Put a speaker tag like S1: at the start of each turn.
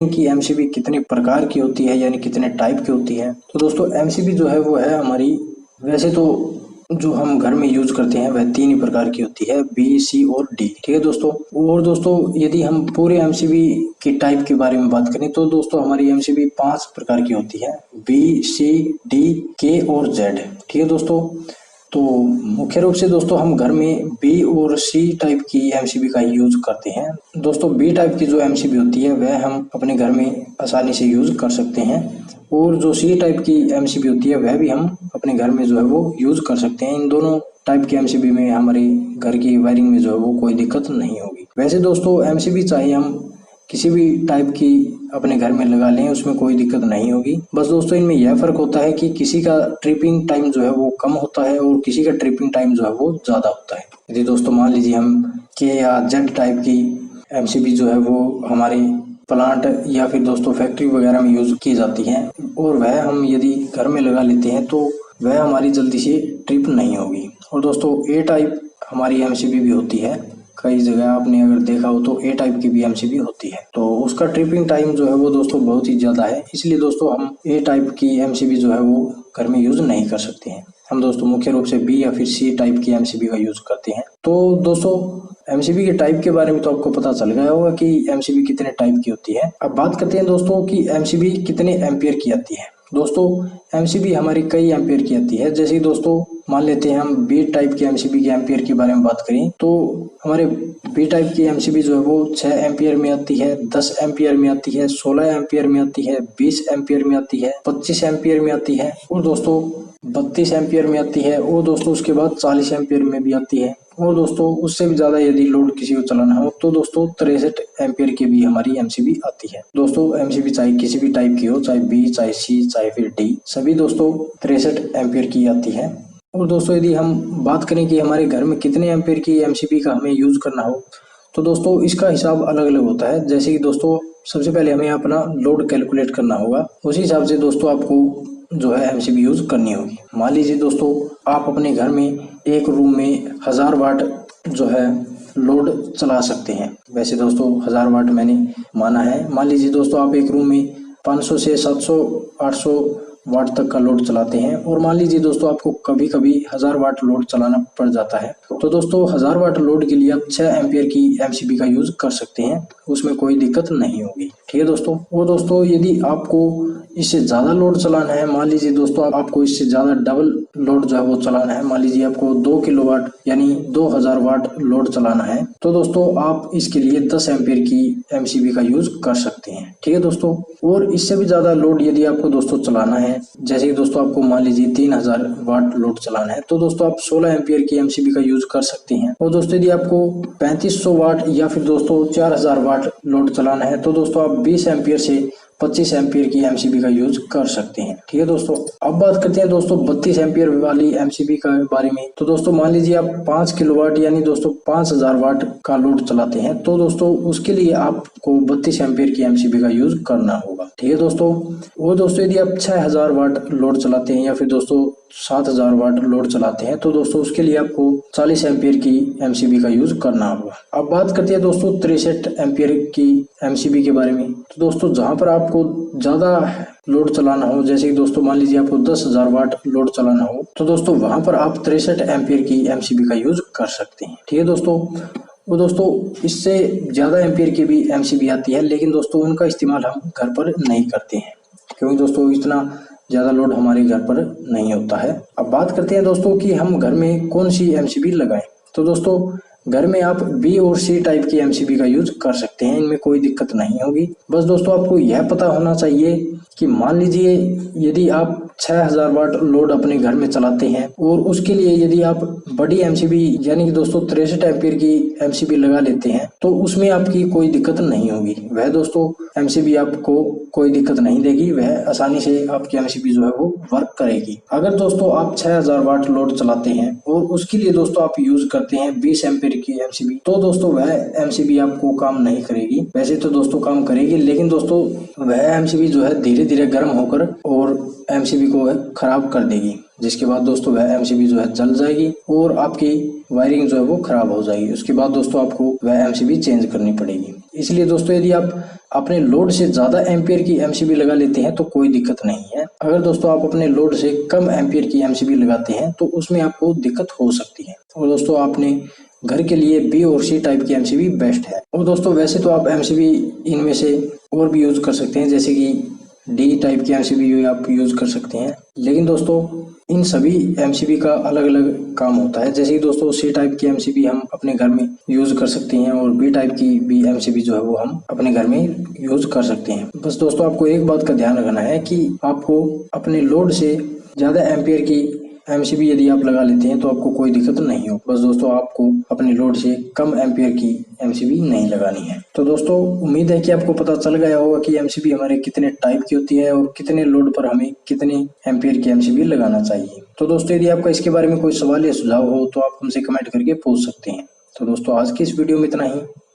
S1: कि एमसीबी कितने प्रकार की होती है, यानी कितने टाइप की होती है। तो दोस्तों एमसीबी जो है वो है हमारी, वैसे तो जो हम घर में यूज करते हैं वह 3 ही प्रकार की होती है, बी, सी और डी। ठीक है दोस्तों। और दोस्तों यदि हम पूरे एमसीबी की टाइप के बारे में बात करें तो दोस्तों हमारी एमसीबी 5 प्रकार की होती है, बी, सी, डी, के और जेड। ठीक है दोस्तों। तो मुख्य रूप से दोस्तों हम घर में बी और सी टाइप की एमसीबी का यूज करते हैं। दोस्तों बी टाइप की जो एमसीबी होती है वह हम अपने घर में आसानी से यूज कर सकते हैं, और जो सी टाइप की एमसीबी होती है वह भी हम अपने घर में जो है वो यूज कर सकते हैं। इन दोनों टाइप की एमसीबी में हमारे घर की वायरिंग में जो है वो कोई दिक्कत नहीं होगी। वैसे दोस्तों एमसीबी चाहे हम किसी भी टाइप की अपने घर में लगा लें, उसमें कोई दिक्कत नहीं होगी। बस दोस्तों इनमें यह फर्क होता है कि किसी का ट्रिपिंग टाइम जो है वो कम होता है और किसी का ट्रिपिंग टाइम जो है वो ज्यादा होता है। यदि दोस्तों मान लीजिए हम के या जेड टाइप की एमसीबी जो है वो हमारे प्लांट या फिर दोस्तों फैक्ट्री वगैरह में यूज की जाती है और वह हम यदि घर में लगा लेते हैं तो वह हमारी जल्दी से ट्रिप नहीं होगी। और दोस्तों ए टाइप हमारी एमसीबी भी होती है, कई जगह आपने अगर देखा हो तो ए टाइप की भी एमसीबी होती है, तो उसका ट्रिपिंग टाइम जो है वो दोस्तों बहुत ही ज्यादा है। इसलिए दोस्तों हम ए टाइप की एमसीबी जो है वो घर में यूज नहीं कर सकते हैं। हम दोस्तों मुख्य रूप से बी या फिर सी टाइप की एमसीबी का यूज करते हैं। तो दोस्तों एमसीबी के टाइप के बारे में तो आपको पता चल गया होगा कि एमसीबी कितने टाइप की होती है। अब बात करते हैं दोस्तों कि एमसीबी कितने एम्पियर की आती है। दोस्तों एमसीबी हमारी कई एम्पियर की आती है। जैसे दोस्तों मान लेते हैं हम बी टाइप की एमसीबी के एम्पियर के बारे में बात करें तो हमारे बी टाइप की एमसीबी जो है वो 6 एम्पियर में आती है, 10 एम्पियर में आती है, 16 एम्पियर में आती है, 20 एम्पियर में आती है, 25 एम्पियर में आती है और दोस्तों 32 एम्पियर में आती है और दोस्तों उसके बाद 40 एम्पियर में भी आती है। और दोस्तों उससे भी ज्यादा यदि लोड किसी को चलाना हो तो दोस्तों 63 एम्पियर की भी हमारी एमसीबी आती है। दोस्तों एमसीबी चाहे किसी भी टाइप की हो, चाहे बी, चाहे सी, चाहे फिर डी, सभी दोस्तों 63 एम्पियर की आती है। और दोस्तों यदि हम बात करें कि हमारे घर में कितने एम्पियर की एमसीबी का हमें यूज करना हो तो दोस्तों इसका हिसाब अलग अलग होता है। जैसे कि दोस्तों सबसे पहले हमें अपना लोड कैलकुलेट करना होगा, उसी हिसाब से दोस्तों आपको जो है एमसीबी यूज करनी होगी। मान लीजिए दोस्तों आप अपने घर में एक रूम में 1000 वाट जो है लोड चला सकते हैं। वैसे दोस्तों 1000 वाट मैंने माना है। मान लीजिए दोस्तों आप एक रूम में 500 से 700 800 वाट तक का लोड चलाते हैं और मान लीजिए दोस्तों आपको कभी कभी 1000 वाट लोड चलाना पड़ जाता है, तो दोस्तों 1000 वाट लोड के लिए आप 6 एम्पियर की एमसीबी का यूज कर सकते हैं, उसमें कोई दिक्कत नहीं होगी। ठीक है दोस्तों। वो दोस्तों यदि आपको इससे ज्यादा लोड चलाना है, मान लीजिए दोस्तों आपको इससे ज्यादा डबल लोड जो है वो चलाना है, मान लीजिए आपको 2 किलोवाट यानी 2000 वाट लोड चलाना है, तो दोस्तों आप इसके लिए 10 एम्पियर की एमसीबी का यूज कर सकते हैं। ठीक है दोस्तों। और इससे भी ज्यादा लोड यदि आपको दोस्तों चलाना है, जैसे कि दोस्तों आपको मान लीजिए 3000 वाट लोड चलाना है, तो दोस्तों आप 16 एम्पियर की एमसीबी का यूज कर सकते हैं। और दोस्तों यदि आपको 3500 वाट या फिर दोस्तों 4000 वाट लोड चलाना है तो दोस्तों आप 20 एम्पियर से 25 एम्पियर की एमसीबी का यूज कर सकते हैं। ठीक है दोस्तों। अब बात करते हैं दोस्तों 32 एम्पियर वाली एमसीबी का बारे में। तो दोस्तों मान लीजिए आप 5 किलोवाट यानी दोस्तों 5000 वाट का लोड चलाते हैं, तो दोस्तों उसके लिए आपको 32 एम्पियर की एमसीबी का यूज करना होगा। ठीक है दोस्तों। वो दोस्तों यदि आप 6000 वाट लोड चलाते हैं या फिर दोस्तों 7000 वाट लोड चलाते हैं तो दोस्तों उसके लिए आपको 40 एम्पियर की एमसीबी का यूज करना होगा। अब बात करते हैं दोस्तों 63 एम्पियर की एमसीबी के बारे में। तो दोस्तों जहां पर आपको ज्यादा लोड चलाना हो, जैसे कि दोस्तों मान लीजिए आपको 10,000 वाट लोड चलाना हो, तो दोस्तों वहां पर आप 63 एम्पियर की एमसीबी का यूज कर सकते हैं। ठीक है दोस्तों। वो दोस्तों इससे ज्यादा एम्पियर की भी एमसीबी आती है, लेकिन दोस्तों उनका इस्तेमाल हम घर पर नहीं करते हैं क्योंकि दोस्तों इतना ज्यादा लोड हमारे घर पर नहीं होता है। अब बात करते हैं दोस्तों कि हम घर में कौन सी एमसीबी लगाएं। तो दोस्तों घर में आप बी और सी टाइप की एमसीबी का यूज कर सकते हैं, इनमें कोई दिक्कत नहीं होगी। बस दोस्तों आपको यह पता होना चाहिए कि मान लीजिए यदि आप 6000 वाट लोड अपने घर में चलाते हैं और उसके लिए यदि आप बड़ी एमसीबी यानी कि दोस्तों 63 एम्पियर की एमसीबी लगा लेते हैं तो उसमें आपकी कोई दिक्कत नहीं होगी। वह दोस्तों एमसीबी आपको कोई दिक्कत नहीं देगी, वह आसानी से आपकी एमसीबी जो है वो वर्क करेगी। अगर दोस्तों आप 6000 वाट लोड चलाते हैं और उसके लिए दोस्तों आप यूज करते हैं 20 एम्पियर की एमसीबी, तो दोस्तों वह एमसीबी आपको काम नहीं करेगी। वैसे तो दोस्तों काम करेगी, लेकिन दोस्तों वह एमसीबी जो है धीरे धीरे गर्म होकर और एमसीबी को खराब कर देगी, जिसके बाद दोस्तों वह एमसीबी जो है जल जाएगी और आपकी वायरिंग जो है वो खराब हो जाएगी। उसके बाद दोस्तों आपको वह एमसीबी चेंज करनी पड़ेगी। इसलिए दोस्तों यदि आप अपने लोड से ज्यादा एम्पियर की एमसीबी लगा लेते हैं तो कोई दिक्कत नहीं है। अगर दोस्तों आप अपने लोड से कम एम्पियर की एमसीबी लगाते हैं तो उसमें आपको दिक्कत हो सकती है। और दोस्तों आपने घर के लिए बी और सी टाइप की एमसीबी बेस्ट है। और दोस्तों वैसे तो आप एमसीबी इनमें से और भी यूज कर सकते हैं, जैसे कि डी टाइप की एमसीबी आप यूज कर सकते हैं। लेकिन दोस्तों इन सभी एमसीबी का अलग अलग काम होता है। जैसे कि दोस्तों सी टाइप की एमसीबी हम अपने घर में यूज कर सकते हैं और बी टाइप की भी एमसीबी जो है वो हम अपने घर में यूज कर सकते हैं। बस दोस्तों आपको एक बात का ध्यान रखना है कि आपको अपने लोड से ज्यादा एम्पियर की एमसीबी यदि आप लगा लेते हैं तो आपको कोई दिक्कत नहीं हो। बस दोस्तों आपको अपने लोड से कम एम्पियर की एमसीबी नहीं लगानी है। तो दोस्तों उम्मीद है कि आपको पता चल गया होगा कि एमसीबी हमारे कितने टाइप की होती है और कितने लोड पर हमें कितने एम्पियर की एमसीबी लगाना चाहिए। तो दोस्तों यदि आपका इसके बारे में कोई सवाल या सुझाव हो तो आप हमसे कमेंट करके पूछ सकते हैं। तो दोस्तों आज की इस वीडियो में इतना ही।